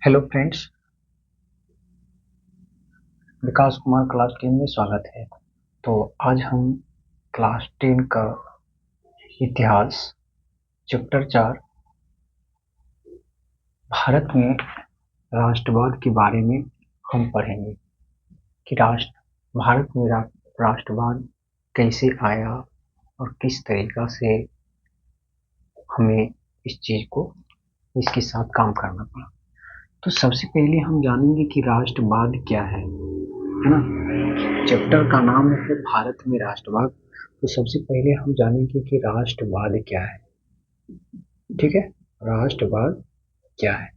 Hello friends, विकास Kumar class 10 में स्वागत है। तो आज हम क्लास 10 का इतिहास चैप्टर 4 भारत में राष्ट्रवाद के बारे में हम पढ़ेंगे कि भारत में राष्ट्रवाद कैसे आया और किस तरीका से हमें इसके साथ काम करना पड़ा। तो सबसे पहले हम जानेंगे कि राष्ट्रवाद क्या है ना। चैप्टर का नाम है भारत में राष्ट्रवाद। तो सबसे पहले हम जानेंगे कि राष्ट्रवाद क्या है। ठीक है, राष्ट्रवाद क्या है।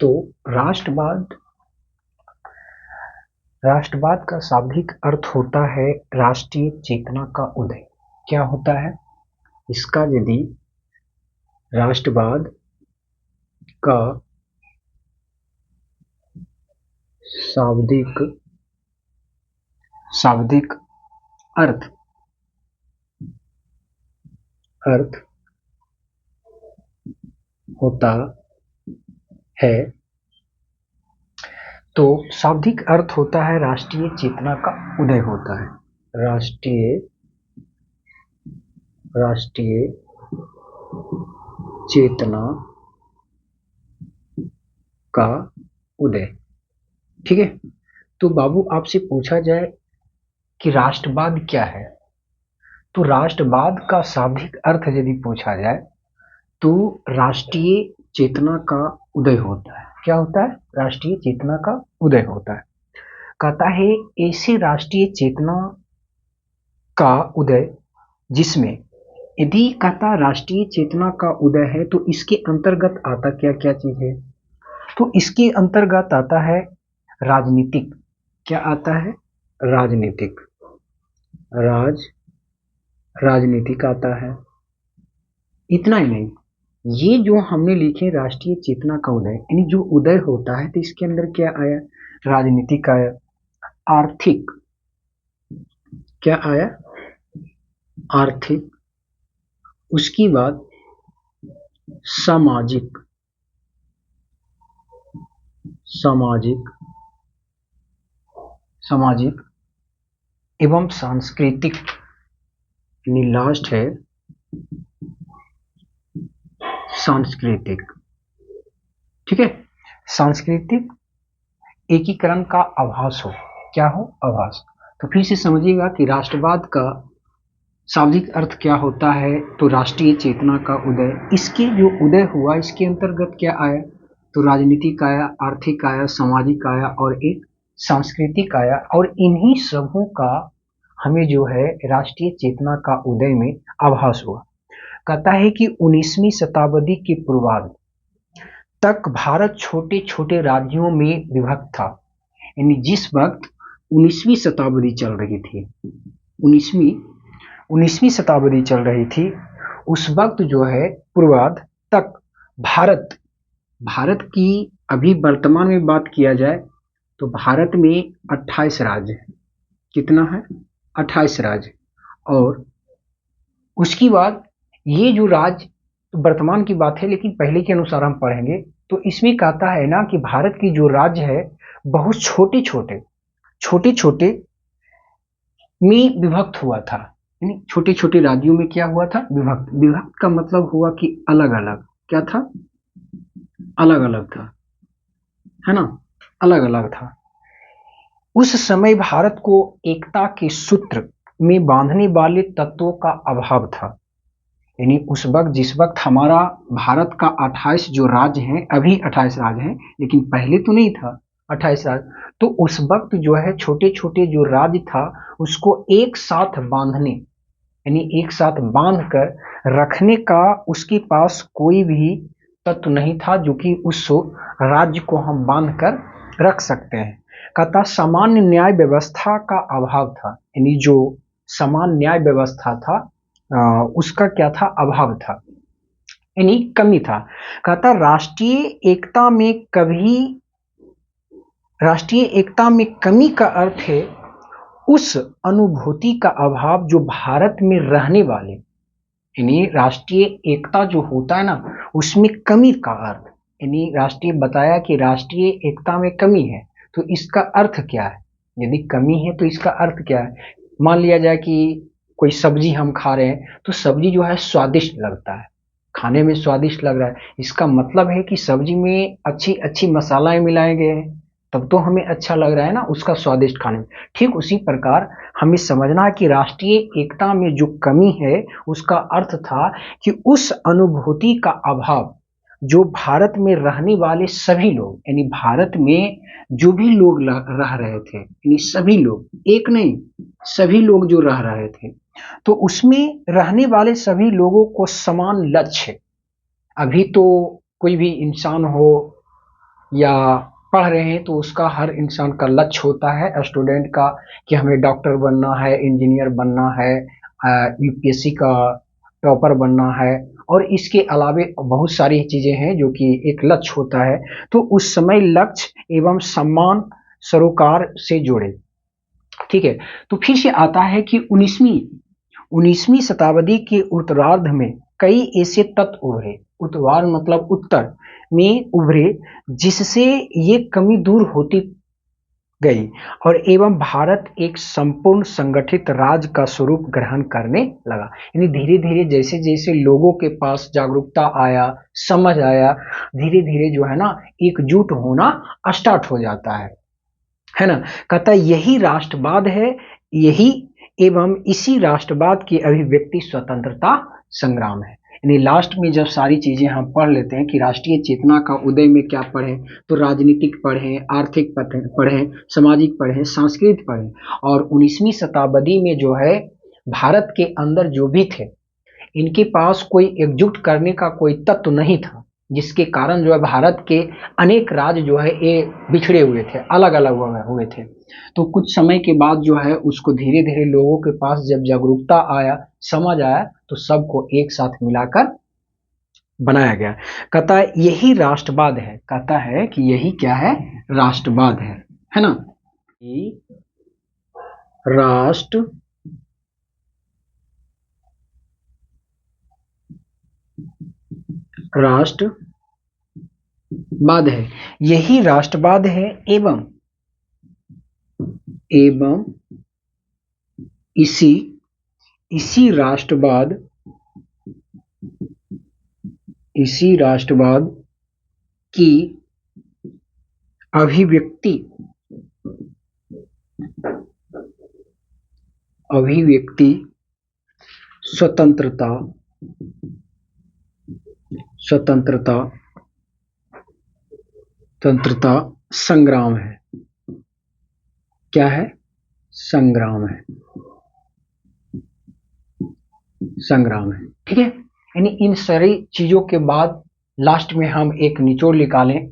तो राष्ट्रवाद का शाब्दिक अर्थ होता है राष्ट्रीय चेतना का उदय। क्या होता है इसका? यदि राष्ट्रवाद का शाब्दिक अर्थ होता है, तो शाब्दिक अर्थ होता है राष्ट्रीय चेतना का उदय होता है। राष्ट्रीय चेतना का उदय। ठीक है, तो बाबू आपसे पूछा जाए कि राष्ट्रवाद क्या है, तो राष्ट्रवाद का शाब्दिक अर्थ यदि पूछा जाए तो राष्ट्रीय चेतना का उदय होता है। क्या होता है? राष्ट्रीय चेतना का उदय होता है। कहता है ऐसी राष्ट्रीय चेतना का उदय जिसमें, यदि कहता राष्ट्रीय चेतना का उदय है तो इसके अंतर्गत आता क्या क्या चीज है? तो इसके अंतर्गत आता है राजनीतिक। क्या आता है? राजनीतिक राजनीतिक आता है। इतना ही नहीं, ये जो हमने लिखे राष्ट्रीय चेतना का उदय, यानी जो उदय होता है तो इसके अंदर क्या आया? राजनीतिक आया। आर्थिक, क्या आया? आर्थिक। उसकी बाद सामाजिक एवं सांस्कृतिक, यानी लास्ट है सांस्कृतिक। ठीक है, सांस्कृतिक एकीकरण का आभास हो। क्या हो? आभास। तो फिर से समझिएगा कि राष्ट्रवाद का शाब्दिक अर्थ क्या होता है, तो राष्ट्रीय चेतना का उदय। इसके जो उदय हुआ इसके अंतर्गत क्या आया? तो राजनीतिक आया, आर्थिक आया, सामाजिक आया और एक सांस्कृतिक आया। और इन्हीं सबों का हमें जो है राष्ट्रीय चेतना का उदय में आभास हुआ। कहता है कि 19वीं शताब्दी के पूर्वार्ध तक भारत छोटे छोटे राज्यों में विभक्त था। यानी जिस वक्त 19वीं शताब्दी चल रही थी, 19वीं शताब्दी चल रही थी, उस वक्त जो है पूर्वार्ध तक भारत की अभी वर्तमान में बात किया जाए तो भारत में 28 राज्य है। कितना है? 28 राज्य। और उसकी बाद ये जो राज्य वर्तमान की बात है, लेकिन पहले के अनुसार हम पढ़ेंगे तो इसमें कहता है ना कि भारत की जो राज्य है बहुत छोटे छोटे में विभक्त हुआ था। यानी छोटे छोटे राज्यों में क्या हुआ था? विभक्त का मतलब हुआ कि अलग अलग। क्या था? अलग अलग था, है ना, अलग अलग था। उस समय भारत को एकता के सूत्र में बांधने वाले तत्वों का अभाव था। यानी उस वक्त, जिस वक्त हमारा भारत का 28 जो राज्य हैं, अभी 28 राज्य हैं लेकिन पहले तो नहीं था 28 राज्य, तो उस वक्त जो है छोटे छोटे जो राज्य था उसको एक साथ बांधने, यानी एक साथ बांध कर रखने का उसके पास कोई भी तत्व नहीं था जो कि उस राज्य को हम बांध कर रख सकते हैं। कहता सामान्य न्याय व्यवस्था का अभाव था। यानी जो समान न्याय व्यवस्था था उसका क्या था? अभाव था, यानी कमी था। कहता राष्ट्रीय एकता में कमी का अर्थ है उस अनुभूति का अभाव जो भारत में रहने वाले, यानी राष्ट्रीय एकता जो होता है ना उसमें कमी का अर्थ, यानी राष्ट्रीय बताया कि राष्ट्रीय एकता में कमी है, तो इसका अर्थ क्या है? यदि कमी है तो इसका अर्थ क्या है? मान लिया जाए कि कोई सब्जी हम खा रहे हैं, तो सब्जी जो है स्वादिष्ट लगता है, खाने में स्वादिष्ट लग रहा है, इसका मतलब है कि सब्जी में अच्छी अच्छी मसालाएं मिलाए गए हैं, तब तो हमें अच्छा लग रहा है ना उसका स्वादिष्ट खाने में। ठीक उसी प्रकार हमें समझना है कि राष्ट्रीय एकता में जो कमी है उसका अर्थ था कि उस अनुभूति का अभाव जो भारत में रहने वाले सभी लोग, यानी भारत में जो भी लोग रह रहे थे, यानी सभी लोग, एक नहीं, सभी लोग जो रह रहे थे, तो उसमें रहने वाले सभी लोगों को समान लक्ष्य, अभी तो कोई भी इंसान हो या पढ़ रहे हैं तो उसका हर इंसान का लक्ष्य होता है स्टूडेंट का कि हमें डॉक्टर बनना है, इंजीनियर बनना है, यूपीएससी का टॉपर बनना है, और इसके अलावे बहुत सारी चीजें हैं जो कि एक लक्ष्य होता है। तो उस समय लक्ष्य एवं सम्मान सरोकार से जुड़े। ठीक है, तो फिर से आता है कि 19वीं शताब्दी के उत्तरार्ध में कई ऐसे तत्व उभरे, उत्तरार्ध मतलब उत्तर में उभरे, जिससे ये कमी दूर होती गई और एवं भारत एक संपूर्ण संगठित राज्य का स्वरूप ग्रहण करने लगा। यानी धीरे धीरे जैसे जैसे लोगों के पास जागरूकता आया, समझ आया, धीरे धीरे जो है ना एकजुट होना स्टार्ट हो जाता है ना। कहता यही राष्ट्रवाद है, यही एवं इसी राष्ट्रवाद की अभिव्यक्ति स्वतंत्रता संग्राम है। यानी लास्ट में जब सारी चीजें हम पढ़ लेते हैं कि राष्ट्रीय चेतना का उदय में क्या पढ़े, तो राजनीतिक पढ़े, आर्थिक पढ़े, सामाजिक पढ़े, सांस्कृतिक पढ़े, और 19वीं शताब्दी में जो है भारत के अंदर जो भी थे इनके पास कोई एकजुट करने का कोई तत्व नहीं था, जिसके कारण जो है भारत के अनेक राज्य जो है ये बिछड़े हुए थे, अलग अलग हुए थे। तो कुछ समय के बाद जो है उसको धीरे धीरे लोगों के पास जब जागरूकता आया, समझ आया, तो सबको एक साथ मिलाकर बनाया गया। कहता है यही राष्ट्रवाद है, कहता है कि यही क्या है? राष्ट्रवाद है ना। राष्ट्रवाद है, यही राष्ट्रवाद है एवं इसी इसी राष्ट्रवाद की अभिव्यक्ति स्वतंत्रता संग्राम है। क्या है? संग्राम है। ठीक है, यानी इन सारी चीजों के बाद लास्ट में हम एक निचोड़ निकालें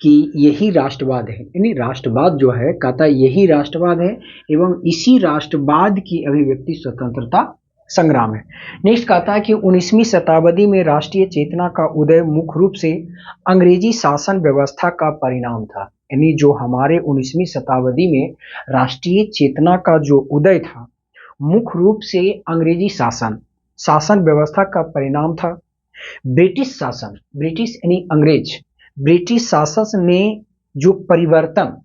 कि यही राष्ट्रवाद है, यानी राष्ट्रवाद जो है कहता है यही राष्ट्रवाद है एवं इसी राष्ट्रवाद की अभिव्यक्ति स्वतंत्रता संग्राम है। नेक्स्ट कहता है कि 19वीं शताब्दी में राष्ट्रीय चेतना का उदय मुख्य रूप से अंग्रेजी शासन व्यवस्था का परिणाम था। यानी जो हमारे 19वीं शताब्दी में राष्ट्रीय चेतना का जो उदय था मुख्य रूप से अंग्रेजी शासन व्यवस्था का परिणाम था। ब्रिटिश यानी अंग्रेज, ब्रिटिश शासन ने जो परिवर्तन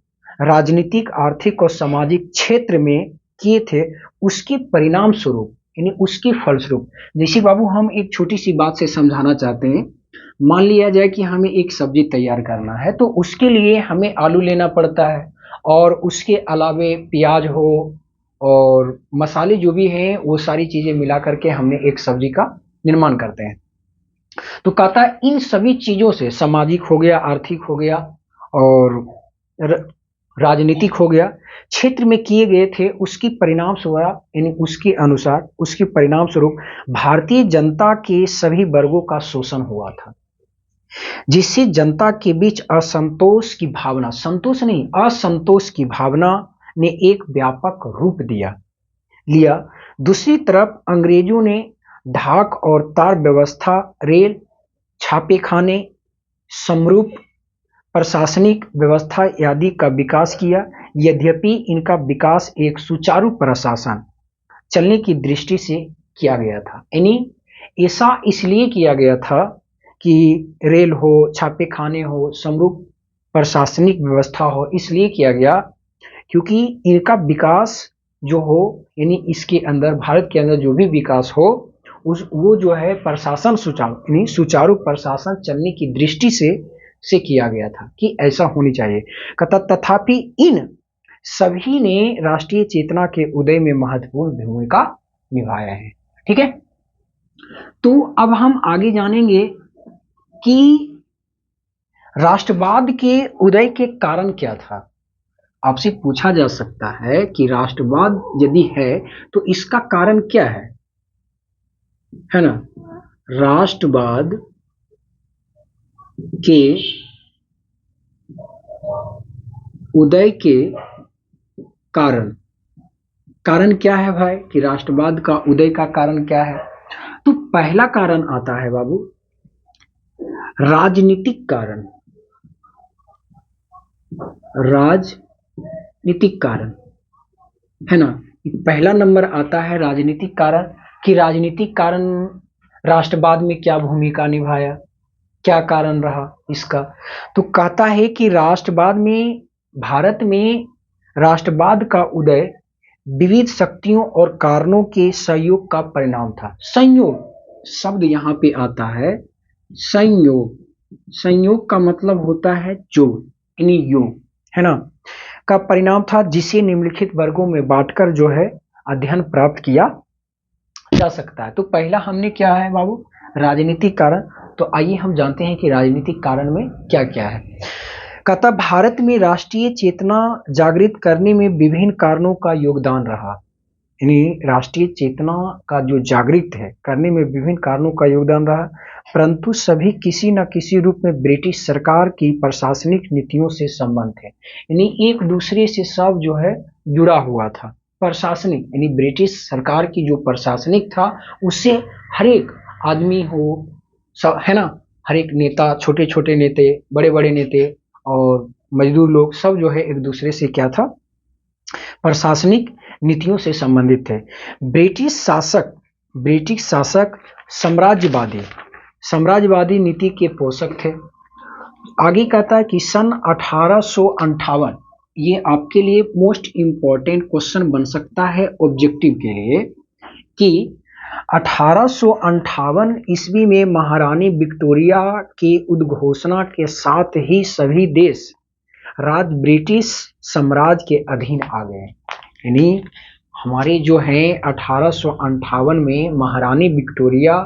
राजनीतिक, आर्थिक और सामाजिक क्षेत्र में किए थे उसके परिणाम स्वरूप, यानी उसके फलस्वरूप, जैसे बाबू हम एक छोटी सी बात से समझाना चाहते हैं। मान लिया जाए कि हमें एक सब्जी तैयार करना है, तो उसके लिए हमें आलू लेना पड़ता है और उसके अलावे प्याज हो और मसाले जो भी हैं वो सारी चीजें मिला करके हमने एक सब्जी का निर्माण करते हैं। तो कहता है इन सभी चीजों से, सामाजिक हो गया, आर्थिक हो गया और राजनीतिक हो गया, क्षेत्र में किए गए थे, उसकी परिणाम स्वरूप, यानी उसके अनुसार, उसके परिणाम स्वरूप भारतीय जनता के सभी वर्गों का शोषण हुआ था, जिससे जनता के बीच असंतोष की भावना, संतोष नहीं, असंतोष की भावना ने एक व्यापक रूप लिया। दूसरी तरफ अंग्रेजों ने ढाक और तार व्यवस्था, रेल, छापेखाने, समरूप प्रशासनिक व्यवस्था आदि का विकास किया। यद्यपि इनका विकास एक सुचारू प्रशासन चलने की दृष्टि से किया गया था, यानी ऐसा इसलिए किया गया था कि रेल हो, छापे खाने हो, समरूप प्रशासनिक व्यवस्था हो, इसलिए किया गया क्योंकि इनका विकास जो हो, यानी इसके अंदर, भारत के अंदर जो भी विकास हो, उस वो जो है प्रशासन सुचारू, यानी सुचारू प्रशासन चलने की दृष्टि से किया गया था कि ऐसा होनी चाहिए। तथापि इन सभी ने राष्ट्रीय चेतना के उदय में महत्वपूर्ण भूमिका निभाया है। ठीक है, तो अब हम आगे जानेंगे कि राष्ट्रवाद के उदय के कारण क्या था। आपसे पूछा जा सकता है कि राष्ट्रवाद यदि है तो इसका कारण क्या है ना। राष्ट्रवाद के उदय के कारण क्या है भाई, कि राष्ट्रवाद का उदय का कारण क्या है। तो पहला कारण आता है बाबू राजनीतिक कारण। राजनीतिक कारण है ना, पहला नंबर आता है राजनीतिक कारण, कि राजनीतिक कारण राष्ट्रवाद में क्या भूमिका निभाया, क्या कारण रहा इसका। तो कहता है कि राष्ट्रवाद में, भारत में राष्ट्रवाद का उदय विविध शक्तियों और कारणों के सहयोग का परिणाम था। संयोग शब्द यहाँ पे आता है, संयोग। संयोग का मतलब होता है जोड़, यानी योग, है ना, का परिणाम था, जिसे निम्नलिखित वर्गों में बांटकर जो है अध्ययन प्राप्त किया जा सकता है। तो पहला हमने क्या है बाबू, राजनीतिक कारण। तो आइए हम जानते हैं कि राजनीतिक कारण में क्या क्या है। कहता भारत में राष्ट्रीय चेतना जागृत करने में विभिन्न कारणों का योगदान रहा, यानी राष्ट्रीय चेतना का जो जागृत है करने में विभिन्न कारणों का योगदान रहा, परंतु सभी किसी न किसी रूप में ब्रिटिश सरकार की प्रशासनिक नीतियों से संबंध थे। यानी एक दूसरे से सब जो है जुड़ा हुआ था। प्रशासनिक यानी ब्रिटिश सरकार की जो प्रशासनिक था, उससे हर एक आदमी हो, सब है ना, हर एक नेता, छोटे छोटे नेते, बड़े बड़े नेते और मजदूर लोग, सब जो है एक दूसरे से क्या था, प्रशासनिक नीतियों से संबंधित थे। ब्रिटिश शासक साम्राज्यवादी नीति के पोषक थे। आगे कहता है कि सन 1858, ये आपके लिए मोस्ट इंपॉर्टेंट क्वेश्चन बन सकता है ऑब्जेक्टिव के लिए, कि 1858 ईस्वी में महारानी विक्टोरिया के उद्घोषणा के साथ ही सभी देश राज्य ब्रिटिश साम्राज्य के अधीन आ गए। यानी हमारे जो है 1858 में महारानी विक्टोरिया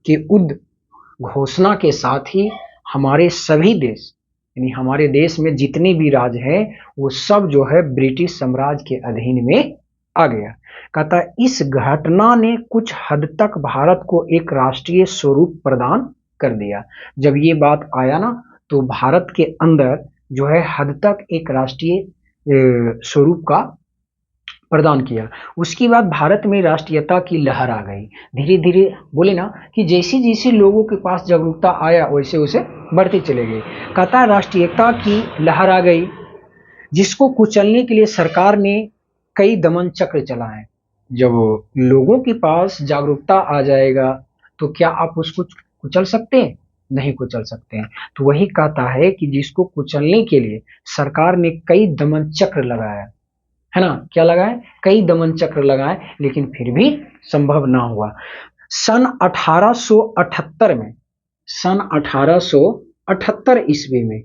के उद्घोषणा के साथ ही हमारे सभी देश, यानी हमारे देश में जितने भी राज्य हैं वो सब जो है ब्रिटिश साम्राज्य के अधीन में आ गया। कहता है इस घटना ने कुछ हद तक भारत को एक राष्ट्रीय स्वरूप प्रदान कर दिया। जब ये बात आया ना, तो भारत के अंदर जो है हद तक एक राष्ट्रीय स्वरूप का प्रदान किया। उसके बाद भारत में राष्ट्रीयता की लहर आ गई। धीरे धीरे बोले ना कि जैसे जैसे लोगों के पास जागरूकता आया वैसे वैसे बढ़ते चले गए। कहता है राष्ट्रीयता की लहर आ गई, जिसको कुचलने के लिए सरकार ने कई दमन चक्र चलाए। जब लोगों के पास जागरूकता आ जाएगा तो क्या आप उसको कुचल सकते हैं? नहीं कुचल सकते हैं। तो वही कहता है कि जिसको कुचलने के लिए सरकार ने कई दमन चक्र लगाया, है ना, क्या लगाए, कई दमन चक्र लगाए, लेकिन फिर भी संभव ना हुआ। सन 1878 में, सन 1878 ईस्वी में,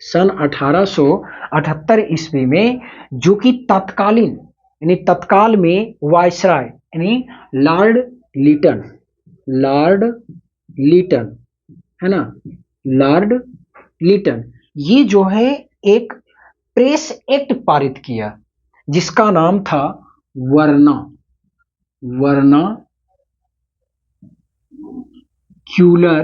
सन 1878 ईस्वी में, जो कि तत्कालीन यानी तत्काल में वायसराय यानी लॉर्ड लीटन है ना, लॉर्ड लीटन, ये जो है एक प्रेस एक्ट पारित किया, जिसका नाम था क्यूलर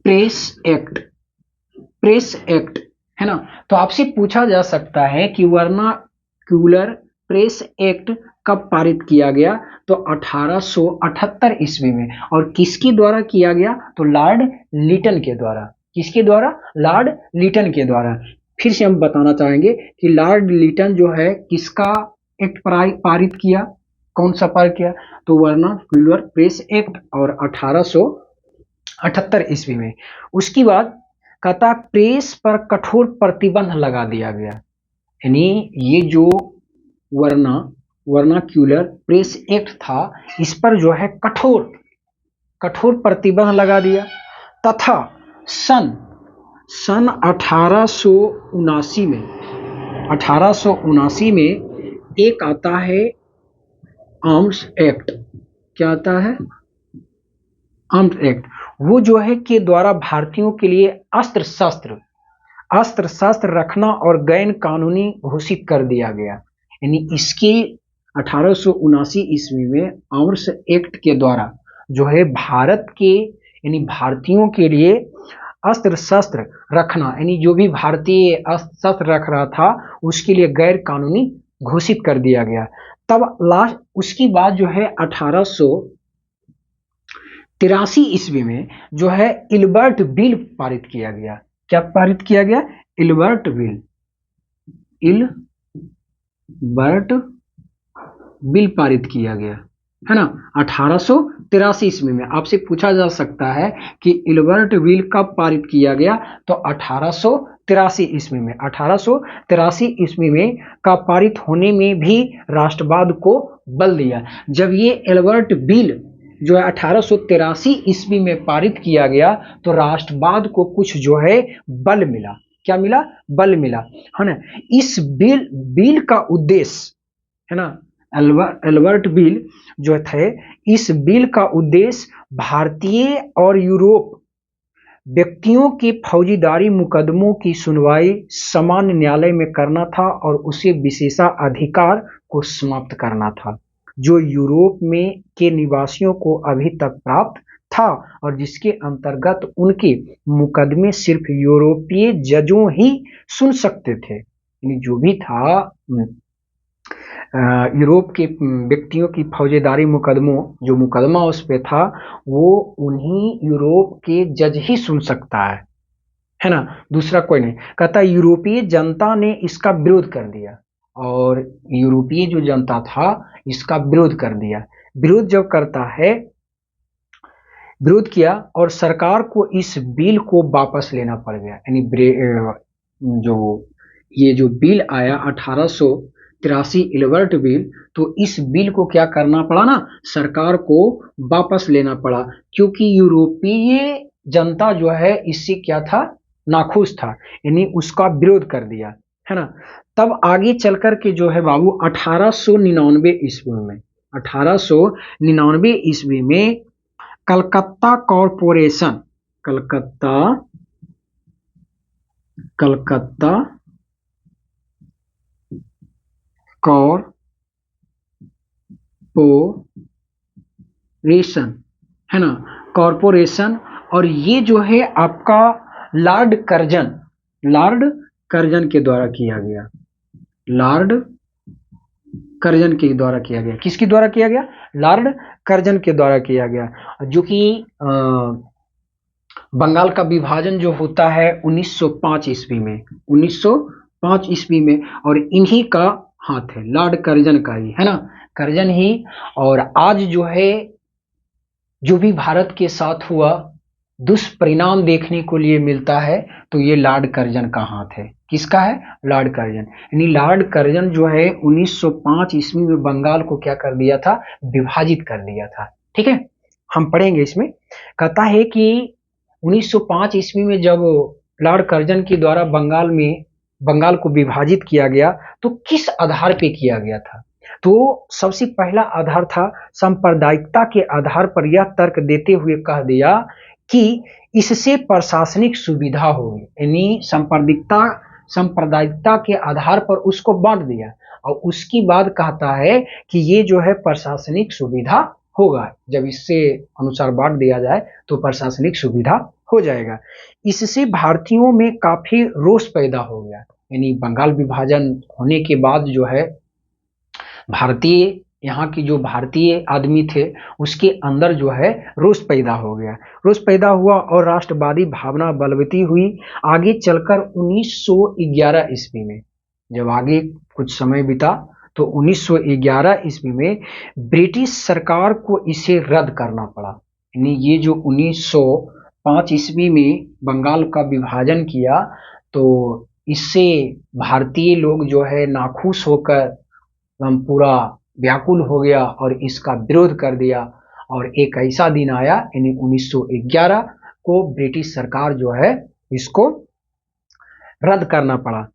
प्रेस एक्ट है ना। तो आपसे पूछा जा सकता है कि वर्नाक्यूलर प्रेस एक्ट कब पारित किया गया? तो 1878 ईस्वी में। और किसके द्वारा किया गया? तो लॉर्ड लीटन के द्वारा। किसके द्वारा? लॉर्ड लीटन के द्वारा। फिर से हम बताना चाहेंगे कि लॉर्ड लीटन जो है किसका एक्ट पारित किया? कौन सा पारित किया? तो वर्नाक्यूलर प्रेस एक्ट और 1878 ईस्वी में। उसकी बाद कहता प्रेस पर कठोर प्रतिबंध लगा दिया गया, यानी ये जो वर्नाक्यूलर प्रेस एक्ट था इस पर जो है कठोर प्रतिबंध लगा दिया। तथा सन 1879 में एक आता है आर्म्स एक्ट। क्या आता है? Arms act. वो जो है के द्वारा भारतीयों के लिए अस्त्र शस्त्र रखना और गैर कानूनी घोषित कर दिया गया। यानी इसके 1879 ईस्वी में आर्म्स एक्ट के द्वारा जो है भारत के यानी भारतीयों के लिए अस्त्र शस्त्र रखना, यानी जो भी भारतीय अस्त्र शस्त्र रख रहा था उसके लिए गैर कानूनी घोषित कर दिया गया। तब लास्ट उसकी बाद जो है 1883 ईस्वी में जो है इल्बर्ट बिल पारित किया गया। क्या पारित किया गया? इल्बर्ट बिल पारित किया गया, है ना, 1883 ईस्वी में। आपसे पूछा जा सकता है कि इल्बर्ट बिल कब पारित किया गया? तो 1883 ईस्वी में। 1883 ईस्वी में का पारित होने में भी राष्ट्रवाद को बल दिया। जब ये इल्बर्ट बिल जो है 1883 ईस्वी में पारित किया गया तो राष्ट्रवाद को कुछ जो है बल मिला। क्या मिला? बल मिला, है ना। इस बिल का उद्देश्य, है ना, एल्बर्ट बिल जो थे, इस बिल का उद्देश्य भारतीय और यूरोप व्यक्तियों के फौजदारी मुकदमों की सुनवाई सामान्य न्यायालय में करना था और उसे विशेषाधिकार को समाप्त करना था जो यूरोप में के निवासियों को अभी तक प्राप्त था और जिसके अंतर्गत उनके मुकदमे सिर्फ यूरोपीय जजों ही सुन सकते थे। यानी जो भी था यूरोप के व्यक्तियों की फौजदारी मुकदमों जो मुकदमा उस पे था वो उन्हीं यूरोप के जज ही सुन सकता है ना, दूसरा कोई नहीं। कहता यूरोपीय जनता ने इसका विरोध कर दिया और यूरोपीय जो जनता था इसका विरोध कर दिया। विरोध जब करता है, विरोध किया और सरकार को इस बिल को वापस लेना पड़ गया। यानी जो बिल आया 1883 इल्बर्ट बिल, तो इस बिल को क्या करना पड़ा ना, सरकार को वापस लेना पड़ा क्योंकि यूरोपीय जनता जो है इससे क्या था, नाखुश था, यानी उसका विरोध कर दिया, है ना। तब आगे चल कर के जो है बाबू 1899 ईस्वी में कलकत्ता कॉरपोरेशन है ना, कॉरपोरेशन, और ये जो है आपका लॉर्ड कर्जन के द्वारा किया गया। लॉर्ड कर्जन के द्वारा किया गया। किसके द्वारा किया गया? लॉर्ड कर्जन के द्वारा किया गया, जो कि बंगाल का विभाजन जो होता है 1905 ईस्वी में, 1905 ईस्वी में, और इन्हीं का हाथ है, लॉर्ड कर्जन का ही, है ना, कर्जन ही। और आज जो है जो भी भारत के साथ हुआ दुष्परिणाम देखने को लिए मिलता है तो ये लॉर्ड कर्जन का हाथ है। किसका है? Lord Curzon. यानी लॉर्ड कर्जन जो है 1905 ईस्वी में बंगाल को क्या कर दिया था? विभाजित कर दिया था। ठीक है, हम पढ़ेंगे इसमें। कहता है कि 1905 ईस्वी में जब लॉर्ड कर्जन के द्वारा बंगाल को विभाजित किया गया तो किस आधार पे किया गया था? तो सबसे पहला आधार था सांप्रदायिकता के आधार पर यह तर्क देते हुए कह दिया कि इससे प्रशासनिक सुविधा होगी। यानी सांप्रदायिकता के आधार पर उसको बांट दिया और उसकी बाद कहता है कि ये जो है प्रशासनिक सुविधा होगा, जब इससे अनुसार बांट दिया जाए तो प्रशासनिक सुविधा हो जाएगा। इससे भारतीयों में काफी रोष पैदा हो गया। यानी बंगाल विभाजन होने के बाद जो है भारतीय, यहाँ की जो भारतीय आदमी थे उसके अंदर जो है रोष पैदा हो गया। रोष पैदा हुआ और राष्ट्रवादी भावना बलवती हुई। आगे चलकर 1911 ईस्वी में जब आगे कुछ समय बीता तो 1911 ईस्वी में ब्रिटिश सरकार को इसे रद्द करना पड़ा। यानी ये जो 1905 ईस्वी में बंगाल का विभाजन किया, तो इससे भारतीय लोग जो है नाखुश होकर हम पूरा व्याकुल हो गया और इसका विरोध कर दिया। और एक ऐसा दिन आया, यानी 1911 को ब्रिटिश सरकार जो है इसको रद्द करना पड़ा।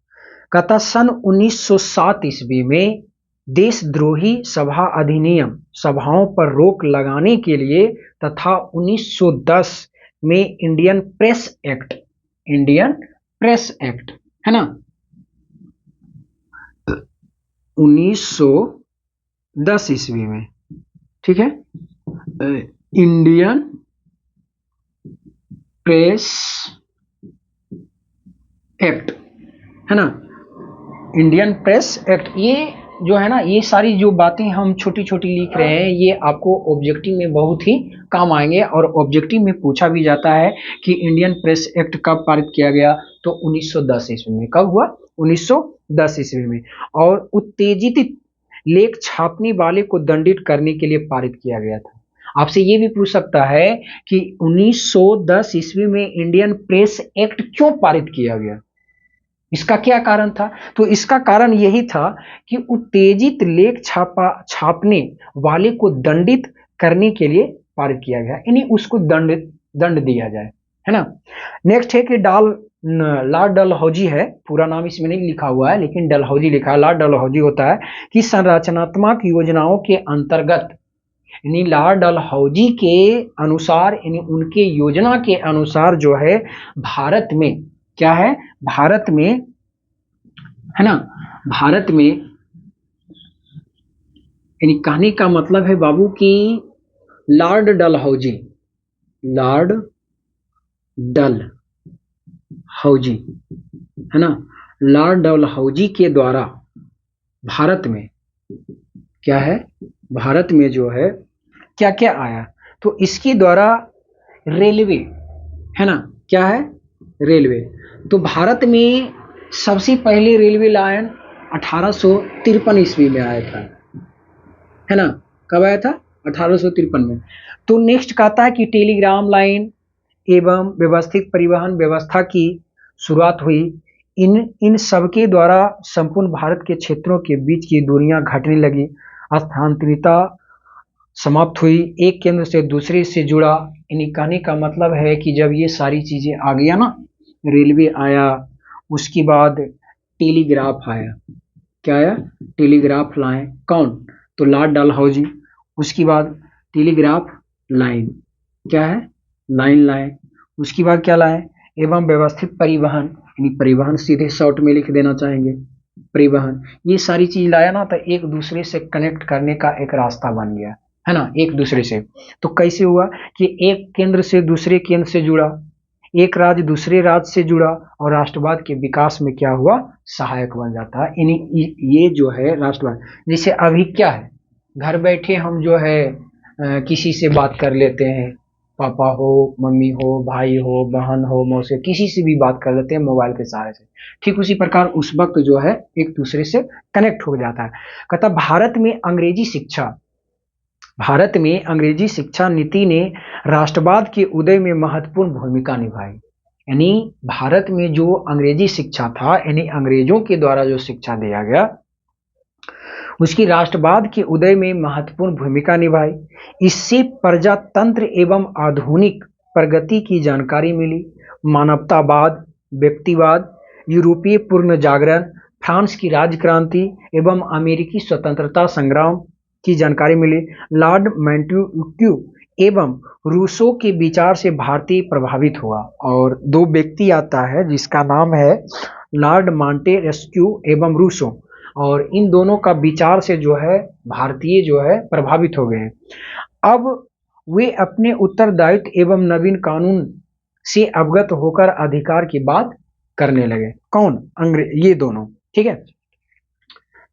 कहता सन 1907 ईस्वी में देशद्रोही सभा अधिनियम सभाओं पर रोक लगाने के लिए तथा 1910 में इंडियन प्रेस एक्ट है ना, 1910 ईस्वी में, ठीक है, इंडियन प्रेस एक्ट है ना, इंडियन प्रेस एक्ट। ये जो है ना, ये सारी जो बातें हम छोटी छोटी लिख रहे हैं, ये आपको ऑब्जेक्टिव में बहुत ही काम आएंगे। और ऑब्जेक्टिव में पूछा भी जाता है कि इंडियन प्रेस एक्ट कब पारित किया गया, तो 1910 ईस्वी में। कब हुआ? 1910 ईस्वी में। और उत्तेजित लेख छापने वाले को दंडित करने के लिए पारित किया गया था। आपसे ये भी पूछ सकता है कि 1910 ईस्वी में इंडियन प्रेस एक्ट क्यों पारित किया गया, इसका क्या कारण था? तो इसका कारण यही था कि उत्तेजित लेख छापने वाले को दंडित करने के लिए पारित किया गया, यानी उसको दंड दिया जाए, है ना। नेक्स्ट है कि लॉर्ड डलहौजी है, पूरा नाम इसमें नहीं लिखा हुआ है लेकिन डलहौजी लिखा है। लॉर्ड डलहौजी होता है कि संरचनात्मक योजनाओं के अंतर्गत, यानी लॉर्ड डलहौजी के अनुसार, यानी उनके योजना के अनुसार जो है भारत में क्या है, भारत में है ना, भारत में, यानी कहने का मतलब है बाबू कि लॉर्ड डलहौजी है ना, लॉर्ड डलहौजी के द्वारा भारत में क्या है, भारत में जो है क्या क्या आया, तो इसके द्वारा रेलवे है ना, क्या है, रेलवे। तो भारत में सबसे पहले रेलवे लाइन 1853 ईस्वी में आया था, है ना। कब आया था? 1853 में। तो नेक्स्ट कहता है कि टेलीग्राम लाइन एवं व्यवस्थित परिवहन व्यवस्था की शुरुआत हुई। इन सबके द्वारा संपूर्ण भारत के क्षेत्रों के बीच की दूरियां घटने लगी, स्थानांतरिता समाप्त हुई, एक केंद्र से दूसरे से जुड़ा। यानी कहने का मतलब है कि जब ये सारी चीजें आ गया ना, रेलवे आया, उसके बाद टेलीग्राफ आया, क्या आया, टेलीग्राफ लाए, कौन, तो लॉर्ड डलहौजी। उसके बाद टेलीग्राफ लाइन, क्या है, लाइन लाए। उसके बाद क्या लाए, एवं व्यवस्थित परिवहन, यानी परिवहन सीधे शॉर्ट में लिख देना चाहेंगे, परिवहन। ये सारी चीज लाया ना, तो एक दूसरे से कनेक्ट करने का एक रास्ता बन गया, है ना, एक दूसरे से। तो कैसे हुआ कि एक केंद्र से दूसरे केंद्र से जुड़ा, एक राज्य दूसरे राज्य से जुड़ा, और राष्ट्रवाद के विकास में क्या हुआ, सहायक बन जाता है। यानी ये जो है राष्ट्रवाद, जैसे अभी क्या है, घर बैठे हम जो है किसी से बात कर लेते हैं, पापा हो, मम्मी हो, भाई हो, बहन हो, मौसी, किसी से भी बात कर लेते हैं मोबाइल के सहारे से। ठीक उसी प्रकार उस वक्त जो है एक दूसरे से कनेक्ट हो जाता है। कहता भारत में अंग्रेजी शिक्षा नीति ने राष्ट्रवाद के उदय में महत्वपूर्ण भूमिका निभाई। यानी भारत में जो अंग्रेजी शिक्षा था, यानी अंग्रेजों के द्वारा जो शिक्षा दिया गया, उसकी राष्ट्रवाद के उदय में महत्वपूर्ण भूमिका निभाई। इससे प्रजातंत्र एवं आधुनिक प्रगति की जानकारी मिली। मानवतावाद, व्यक्तिवाद, यूरोपीय पूर्ण जागरण, फ्रांस की राजक्रांति एवं अमेरिकी स्वतंत्रता संग्राम की जानकारी मिली। लॉर्ड मॉन्टेस्क्यू एवं रूसो के विचार से भारतीय प्रभावित हुआ। और दो व्यक्ति आता है जिसका नाम है लॉर्ड मॉन्टेस्क्यू एवं रूसो, और इन दोनों का विचार से जो है भारतीय जो है प्रभावित हो गए। अब वे अपने उत्तरदायित्व एवं नवीन कानून से अवगत होकर अधिकार की बात करने लगे। कौन? ये दोनों, ठीक है।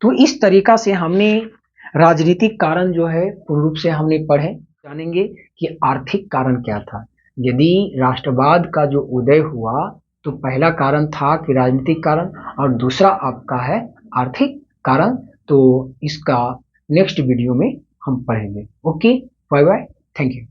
तो इस तरीका से हमने राजनीतिक कारण जो है पूर्ण रूप से हमने पढ़े। जानेंगे कि आर्थिक कारण क्या था। यदि राष्ट्रवाद का जो उदय हुआ तो पहला कारण था कि राजनीतिक कारण, और दूसरा आपका है आर्थिक कारण तो इसका नेक्स्ट वीडियो में हम पढ़ेंगे। Okay, bye bye, thank you.